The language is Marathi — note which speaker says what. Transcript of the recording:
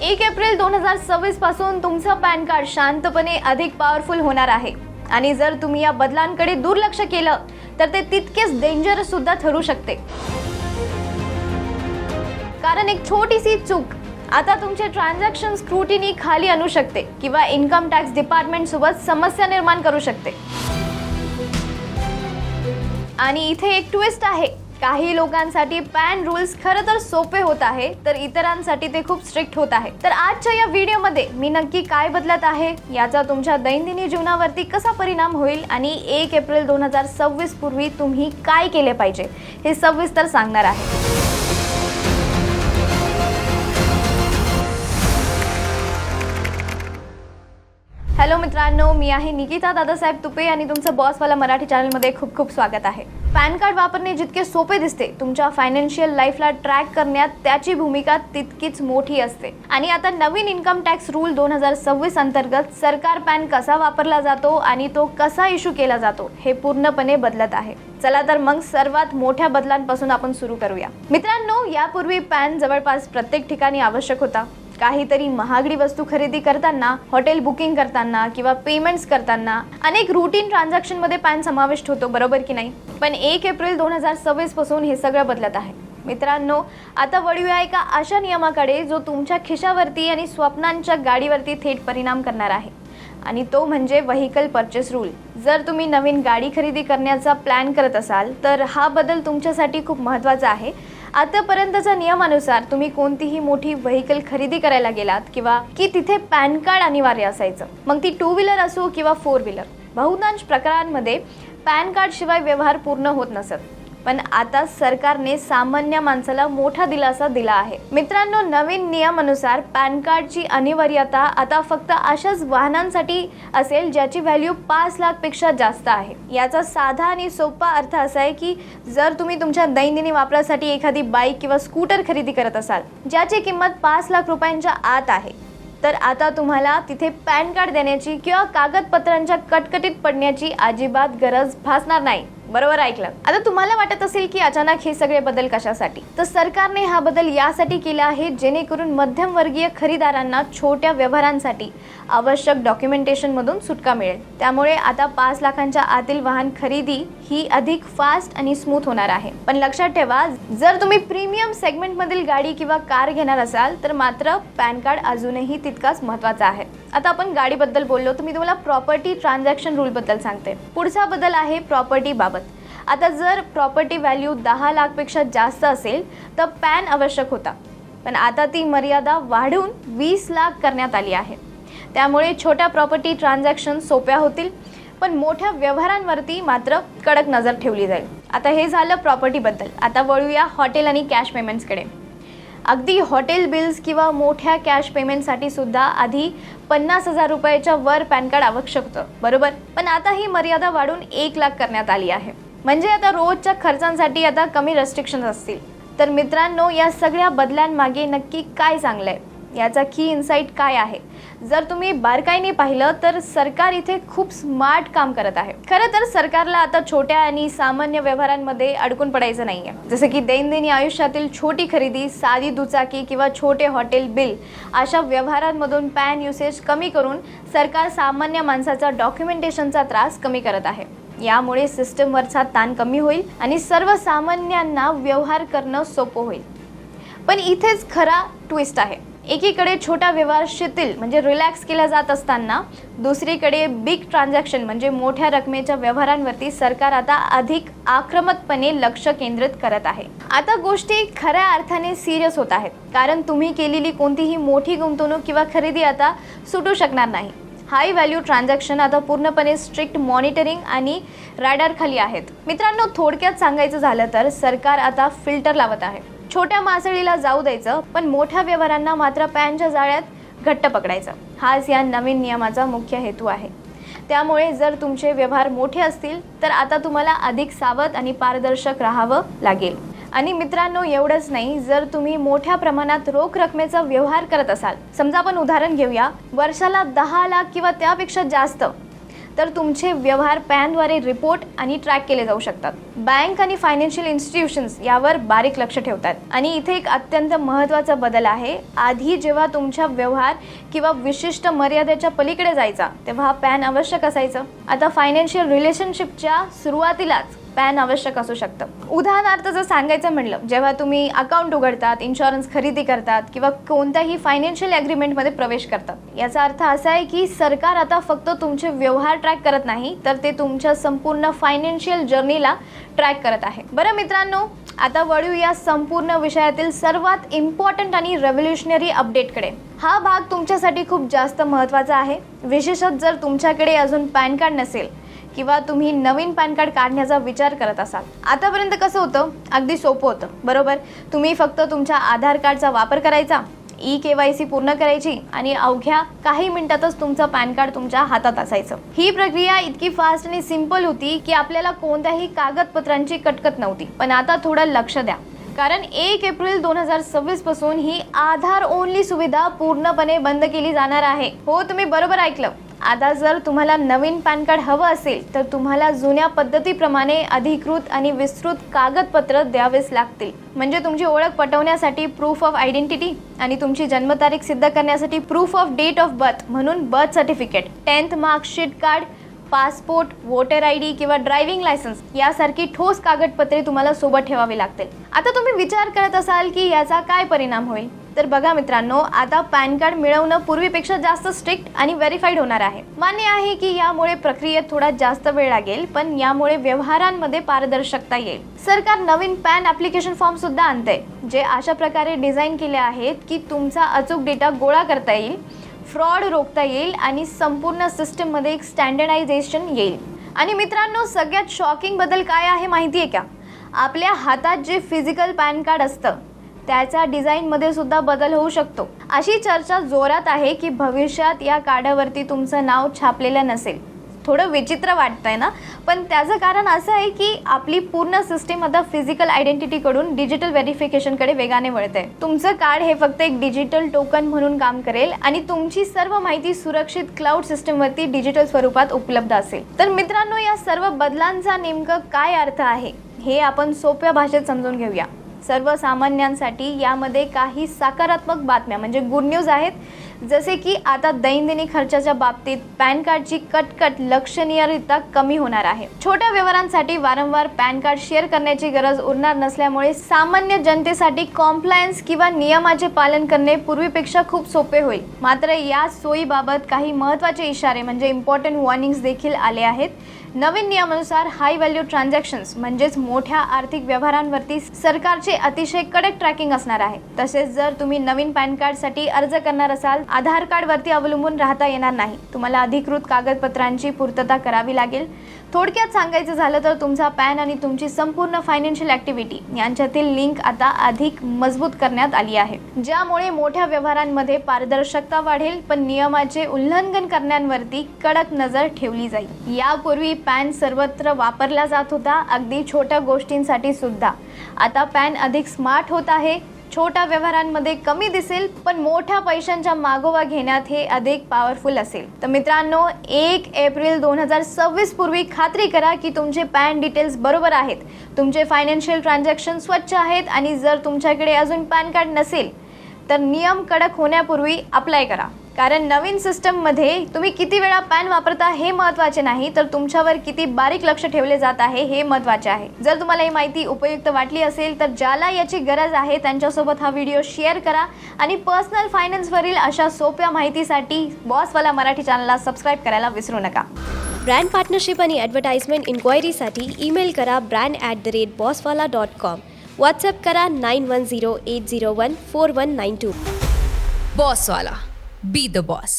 Speaker 1: 1 एप्रिल 2026 पासून तुमचं पॅन कार्ड शांतपणे अधिक पॉवरफुल होणार आहे आणि जर तुम्ही या बदलांकडे दुर्लक्ष केलं तर ते तितकेच डेंजरस सुद्धा ठरू शकते। कारण एक छोटीशी चूक आता तुमचे ट्रान्झॅक्शन स्क्रूटिनी खाली आणू शकते किंवा इन्कम टॅक्स डिपार्टमेंट सोबत समस्या निर्माण करू शकते। आणि इथे एक ट्विस्ट आहे, काही लोकांसाठी पॅन रूल्स खरं तर सोपे होत आहे तर इतरांसाठी ते खूप स्ट्रिक्ट होत आहे। तर आजच्या या व्हिडिओमध्ये मी नक्की काय बदलत आहे, याचा तुमच्या दैनंदिन जीवनावरती कसा परिणाम होईल आणि 1 एप्रिल 2026 पूर्वी तुम्ही काय केले पाहिजे हे सविस्तर सांगणार आहे। हॅलो मित्रांनो, मी आहे निकिता दादासाहेब तुपे आणि तुमचं बॉसवाला मराठी चॅनलमध्ये खूप खूप स्वागत आहे। पॅन कार्ड वापरणे जितके सोपे दिसते, तुमच्या फायनान्शियल लाईफला ट्रॅक करण्यात त्याची भूमिका तितकीच मोठी असते। आणि आता नवीन इन्कम टॅक्स रूल 2026 अंतर्गत सरकार पॅन कसा वापरला जातो आणि तो कसा इश्यू केला जातो हे पूर्णपणे बदलत आहे। चला तर मग सर्वात मोठ्या बदलांपासून आपण सुरू करूया। मित्रांनो, यापूर्वी पॅन जवळपास प्रत्येक ठिकाणी आवश्यक होता। काहीतरी महागडी वस्तू खरेदी करताना, हॉटेल बुकिंग करताना किंवा पेमेंट्स करताना अनेक रूटीन ट्रान्झॅक्शन मध्ये पॅन समाविष्ट होतो, बरोबर की नाही? पण 1 एप्रिल 2026 पासून हे सगळं बदलत आहे। मित्रांनो, आता वळूया एका अशा नियमाकडे जो तुमच्या खिशावरती आणि स्वप्नांच्या गाडीवरती थेट परिणाम करणार आहे, आणि तो म्हणजे व्हेइकल परचेस रूल। जर तुम्ही नवीन गाडी खरेदी करण्याचा प्लॅन करत असाल तर हा बदल तुमच्यासाठी खूप महत्त्वाचा आहे। आतापर्यंतच्या नियमानुसार तुम्ही कोणतीही मोठी व्हेइकल खरेदी करायला गेलात किंवा की तिथे पॅन कार्ड अनिवार्य असायचं, मग ती 2 व्हीलर असो किंवा 4 व्हीलर। बहुतांश प्रकारांमध्ये पॅन कार्ड शिवाय व्यवहार पूर्ण होत नसत, पण आता सरकारने सामान्य माणसाला मोठा दिलासा दिला आहे। मित्रांनो, नवीन नियमानुसार पॅन कार्डची अनिवार्यता आता फक्त अशाच वाहनांसाठी असेल ज्याची व्हॅल्यू 5 लाख पेक्षा जास्त आहे। याचा साधा आणि सोपा अर्थ असा आहे की जर तुम्ही तुमच्या दैनंदिन वापरासाठी एखादी बाईक किंवा स्कूटर खरेदी करत असाल ज्याची किंमत 5 लाख रुपयांच्या आत आहे, तर आता तुम्हाला तिथे पॅन कार्ड देण्याची किंवा कागदपत्रांच्या कटकटीत पडण्याची अजिबात गरज भासणार नाही। बरोबर ऐकलं। आता तुम्हाला वाटत असेल की अचानक हे सगळे बदल कशासाठी, तर सरकारने हा बदल यासाठी केला आहे जेणेकरून मध्यमवर्गीय खरेदीदारांना छोट्या व्यवहारांसाठी आवश्यक डॉक्युमेंटेशन मधून सुटका मिळेल। त्यामुळे आता 5 लाखांच्या आतील वाहन खरेदी ही अधिक फास्ट आणि स्मूथ होणार आहे। पण लक्षात ठेवा, जर तुम्ही प्रीमियम सेगमेंट मधील गाडी किंवा कार घेणार असाल तर मात्र पॅन कार्ड अजूनही तितकाच महत्त्वाचा आहे। आता आपण गाडीबद्दल बोललो तर मी तुम्हाला प्रॉपर्टी ट्रान्झॅक्शन रूल बद्दल सांगते। पुढचा बदल आहे प्रॉपर्टी बाबत। आता जर प्रॉपर्टी व्हॅल्यू 10 लाख पेक्षा जास्त असेल तर पॅन आवश्यक होता, पण आता ती मर्यादा वाढवून 20 लाख करण्यात आली आहे। त्यामुळे छोट्या प्रॉपर्टी ट्रान्झॅक्शन सोप्या होतील, पण मोठ्या व्यवहारांवरती मात्र कडक नजर ठेवली जाईल। आता हे झालं प्रॉपर्टी बद्दल। आता वळूया हॉटेल आणि कॅश पेमेंट्सकडे। अगदी हॉटेल बिल्स किंवा मोठ्या कॅश पेमेंटसाठी सुद्धा आधी 50,000 रुपयाच्या वर पॅन कार्ड आवश्यक होतं, बरोबर? पण आता ही मर्यादा वाढून 1 लाख करण्यात आली आहे। म्हणजे आता रोजच्या खर्चांसाठी आता कमी रेस्ट्रिक्शन्स असतील। तर मित्रांनो, या सगळ्या बदलांमागे नक्की काय चांगलंय, याचा की इन्साइट काय आहे, जर तुम्ही बारकाईने पाहिलं तर सरकार इथे खूप स्मार्ट काम करत आहे। खरं तर सरकारला आता छोट्या आणि सामान्य व्यवहारांमध्ये अडकून पडायचं नाहीये। जसं की दैनंदिन आयुष्यातील छोटी खरेदी, साधी दुचाकी किंवा छोटे हॉटेल बिल अशा व्यवहारांमधून पॅन युसेज कमी करून सरकार सामान्य माणसाचा डॉक्युमेंटेशनचा त्रास कमी करत आहे। यामुळे सिस्टमवरचा ताण कमी होईल आणि सर्वसामान्यांना व्यवहार करणं सोपं होईल। पण इथेच खरा ट्विस्ट आहे। एकीकडे छोटा व्यवहार शिथिल म्हणजे रिलॅक्स केला जात असताना दुसरीकडे बिग ट्रान्झॅक्शन म्हणजे मोठ्या रकमेच्या व्यवहारांवरती सरकार आता अधिक आक्रमकपणे लक्ष केंद्रित करत आहे। आता गोष्टी खऱ्या अर्थाने सिरियस होत आहेत, कारण तुम्ही केलेली कोणतीही मोठी गुंतवणूक किंवा खरेदी आता सुटू शकणार नाही। हाय व्हॅल्यू ट्रान्झॅक्शन आता पूर्णपणे स्ट्रिक्ट मॉनिटरिंग आणि रॅडार खाली आहेत। मित्रांनो, थोडक्यात सांगायचं झालं तर सरकार आता फिल्टर लावत आहे। छोट्या मासळीला जाऊ द्यायचं, पण मोठ्या व्यवहारांना मात्र पॅनच्या जाळ्यात घट्ट पकडायचं। हाच या नवीन नियमाचा मुख्य हेतू आहे। त्यामुळे जर तुमचे व्यवहार मोठे असतील तर आता तुम्हाला अधिक सावध आणि पारदर्शक राहावं लागेल। आणि मित्रांनो, एवढंच नाही, जर तुम्ही मोठ्या प्रमाणात रोख रकमेचा व्यवहार करत असाल, समजा आपण उदाहरण घेऊया, वर्षाला 10 लाख किंवा त्यापेक्षा जास्त, तर तुमचे व्यवहार पॅनद्वारे रिपोर्ट आणि ट्रॅक केले जाऊ शकतात. बँक आणि फायनान्शियल इन्स्टिट्यूशन्स यावर बारीक लक्ष ठेवतात. आणि इथे एक अत्यंत महत्त्वाचा बदल आहे. आधी जेव्हा तुमचा व्यवहार किंवा विशिष्ट मर्यादेच्या पलीकडे जायचा तेव्हा पॅन आवश्यक असायचं. आता फायनान्शियल रिलेशनशिपच्या सुरुवातीलाच पॅन आवश्यक असू शकतं. उदाहरणार्थ जर सांगायचं म्हणलं, जेव्हा तुम्ही अकाउंट उघडतात, इन्शुरन्स खरेदी करतात किंवा कोणत्याही फायनान्शियल ॲग्रीमेंटमध्ये प्रवेश करतात, याचा अर्थ असा आहे की सरकार आता फक्त तुमचे व्यवहार ट्रॅक करत नाही, तर ते तुमच्या संपूर्ण फायनान्शियल जर्नीला ट्रॅक करत आहे. बरं मित्रांनो, आता वळू या संपूर्ण विषयातील सर्वात इम्पॉर्टंट आणि रेव्होल्युशनरी अपडेटकडे. हा भाग तुमच्यासाठी खूप जास्त महत्त्वाचा आहे, विशेषतः जर तुमच्याकडे अजून पॅन कार्ड नसेल किंवा तुम्ही नवीन पॅन कार्ड काढण्याचा विचार करत असाल. आतापर्यंत कसं होतं, अगदी सोपं होतं बरोबर. तुम्ही फक्त तुमच्या आधार कार्डचा वापर करायचा, KYC पूर्ण करायची आणि अवघ्या काही मिनिटातच तुमचं पॅन कार्ड तुमच्या हातात असायचं. ही प्रक्रिया इतकी फास्ट आणि सिंपल होती की आपल्याला कोणत्याही कागदपत्रांची कटकट नव्हती. पण आता थोडं लक्ष द्या, कारण 1 एप्रिल 2026 पासून ही आधार ओनली सुविधा पूर्णपणे बंद केली जाणार आहे. हो, तुम्ही बरोबर ऐकलं. आता जर तुम्हाला नवीन पॅन कार्ड हवं असेल तर तुम्हाला जुन्या पद्धतीप्रमाणे अधिकृत आणि विस्तृत कागदपत्र द्यावेच लागतील. म्हणजे तुमची ओळख पटवण्यासाठी प्रूफ ऑफ आयडेंटिटी आणि तुमची जन्मतारीख सिद्ध करण्यासाठी proof of date of birth म्हणून birth certificate, 10th marksheet card, passport, voter ID किंवा ड्रायव्हिंग लायसन्स यासारखी ठोस कागदपत्रे तुम्हाला सोबत ठेवावी लागतील. आता तुम्ही विचार करत असाल की याचा काय परिणाम होईल, तर बघा मित्रांनो, आता पॅन कार्ड मिळवणं पूर्वीपेक्षा जास्त स्ट्रिक्ट आणि व्हेरीफाईड होणार आहे. मान्य आहे की यामुळे प्रक्रियेत थोडा जास्त वेळ लागेल, पण यामुळे व्यवहारांमध्ये पारदर्शकता येईल. सरकार नवीन पॅन ॲप्लिकेशन फॉर्म सुद्धा आणते, जे अशा प्रकारे डिझाईन केले आहेत की तुमचा अचूक डेटा गोळा करता येईल, फ्रॉड रोखता येईल आणि संपूर्ण सिस्टममध्ये एक स्टँडर्डायझेशन येईल. आणि मित्रांनो, सगळ्यात शॉकिंग बदल काय आहे माहिती आहे का? आपल्या हातात जे फिजिकल पॅन कार्ड असतं त्याच्या डिझाईनमध्ये सुद्धा बदल होऊ शकतो. अशी चर्चा जोरात आहे की भविष्यात या कार्डावरती तुमचं नाव छापलेलं नसेल. थोडं विचित्र वाटतंय ना, पण त्याचं कारण असं आहे की आपली पूर्ण सिस्टीम आता फिजिकल आयडेंटिटीकडून डिजिटल व्हेरिफिकेशनकडे वेगाने वळते. तुमचं कार्ड हे फक्त एक डिजिटल टोकन म्हणून काम करेल आणि तुमची सर्व माहिती सुरक्षित क्लाउड सिस्टमवरती डिजिटल स्वरूपात उपलब्ध असेल. तर मित्रांनो, या सर्व बदलांचा नेमकं काय अर्थ आहे हे आपण सोप्या भाषेत समजून घेऊया. सर्वसामान्यांसाठी यामध्ये काही सकारात्मक बातम्या म्हणजे गुड न्यूज आहेत, जसे की आता दैनंदिन खर्चाच्या बाबतीत पॅन कार्डची कटकट लक्षणीयरित्या कमी होणार आहे. छोट्या व्यवहारांसाठी वारंवार पॅन कार्ड शेअर करण्याची गरज उरणार नसल्यामुळे सामान्य जनतेसाठी कॉम्प्लायन्स किंवा नियमाचे पालन करणे पूर्वीपेक्षा खूप सोपे होईल. मात्र या सोयीबाबत काही महत्त्वाचे इशारे म्हणजे इम्पॉर्टंट वॉर्निंग्स देखील आले आहेत. नवीन नियमानुसार हाय व्हॅल्यू ट्रान्झॅक्शन्स म्हणजेच मोठ्या आर्थिक व्यवहारांवरती सरकारचे अतिशय कडक ट्रॅकिंग असणार आहे. तसेच जर तुम्ही नवीन पॅन कार्डसाठी अर्ज करणार असाल, आधार कार्डवरती अवलंबून राहता येणार नाही. तुम्हाला अधिकृत कागदपत्रांची पूर्तता करावी लागेल. थोडक्यात सांगायचं झालं तर तुमचा पॅन आणि तुमची संपूर्ण फायनान्शियल ॲक्टिव्हिटी यांच्यातील लिंक आता अधिक मजबूत करण्यात आली आहे, ज्यामुळे मोठ्या व्यवहारांमध्ये पारदर्शकता वाढेल, पण नियमाचे उल्लंघन करण्यावरती कडक नजर ठेवली जाईल. यापूर्वी पॅन सर्वत्र वापरला जात होता, अगदी छोट्या गोष्टींसाठी सुद्धा. आता पॅन अधिक स्मार्ट होत आहे. छोट्या व्यवहारांमध्ये कमी दिसेल, पण मोठ्या पैशांच्या मागोवा घेण्यात हे अधिक पॉवरफुल असेल. तर मित्रांनो, 1 एप्रिल 2026 पूर्वी खात्री करा की तुमचे पॅन डिटेल्स बरोबर आहेत, तुमचे फायनान्शियल ट्रान्झॅक्शन स्वच्छ आहेत आणि जर तुमच्याकडे अजून पॅन कार्ड नसेल तर नियम कडक होण्यापूर्वी अप्लाय करा. कारण नवीन सिस्टममध्ये तुम्ही किती वेळा पॅन वापरता हे महत्त्वाचे नाही, तर तुमच्यावर किती बारीक लक्ष ठेवले जात आहे हे महत्त्वाचे आहे. जर तुम्हाला ही माहिती उपयुक्त वाटली असेल तर ज्याला याची गरज आहे त्यांच्यासोबत हा व्हिडिओ शेअर करा आणि पर्सनल फायनान्सवरील अशा सोप्या माहितीसाठी बॉसवाला मराठी चॅनलला सबस्क्राईब करायला विसरू नका.
Speaker 2: ब्रँड पार्टनरशिप आणि ॲडव्हर्टाइजमेंट इन्क्वायरीसाठी ईमेल करा brand@bosswala.com. व्हॉट्सअप करा 9108014192.
Speaker 3: बॉसवाला. Be the boss.